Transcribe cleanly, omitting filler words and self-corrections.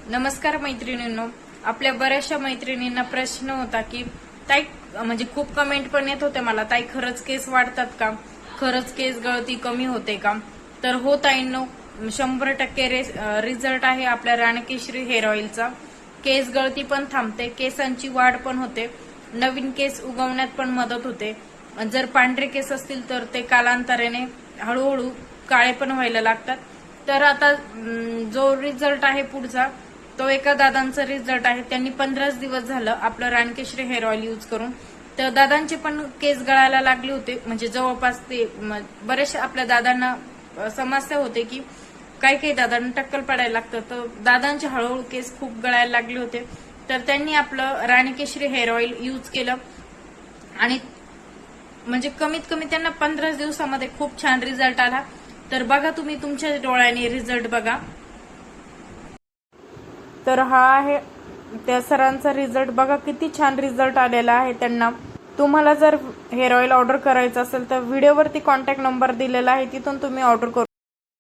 नमस्कार मैत्रिणींनो, आपल्या बऱ्याचशा मैत्रिणींना प्रश्न होता की ताई म्हणजे खूप कमेंट पण येत होते मला, ताई खरंच केस वाढतात का, खरंच केस गळती कमी होते का? तर हो ताईंनो, 100% रिझल्ट आहे आपल्या राणकेश्री हेअर ऑइलचा. केस गळती पण थांबते, केसांची वाढ पण होते, नवीन केस उगवण्यात पण मदत होते. जर पांढरे केस असतील तर ते कालांतराने हळूहळू काळे पण व्हायला लागतात. तर आता जो रिझल्ट आहे पुढचा तो एका दादांचा रिझल्ट आहे. त्यांनी 15 दिवस झालं आपलं राणकेश्री हेअर ऑइल यूज करून. तर दादांचे पण केस गळायला लागले होते, म्हणजे जवळपास ते बरेचशा आपल्या दादांना समस्या होते की काही काही दादांना टक्कल पडायला लागतं. तर दादांचे हळूहळू केस खूप गळायला लागले होते. तर त्यांनी आपलं राणकेश्री हेअर ऑइल यूज केलं आणि म्हणजे कमीत कमी त्यांना 15 दिवसामध्ये खूप छान रिझल्ट आला. तर बघा तुम्ही तुमच्या डोळ्यांनी रिझल्ट बघा. तर हा आहे त्या सरांचा रिझल्ट, बघा किती छान रिझल्ट आलेला आहे त्यांना. तुम्हाला जर हेअर ऑइल ऑर्डर करायचं असेल तर व्हिडिओवरती कॉन्टॅक्ट नंबर दिलेला आहे, तिथून तुम्ही ऑर्डर करू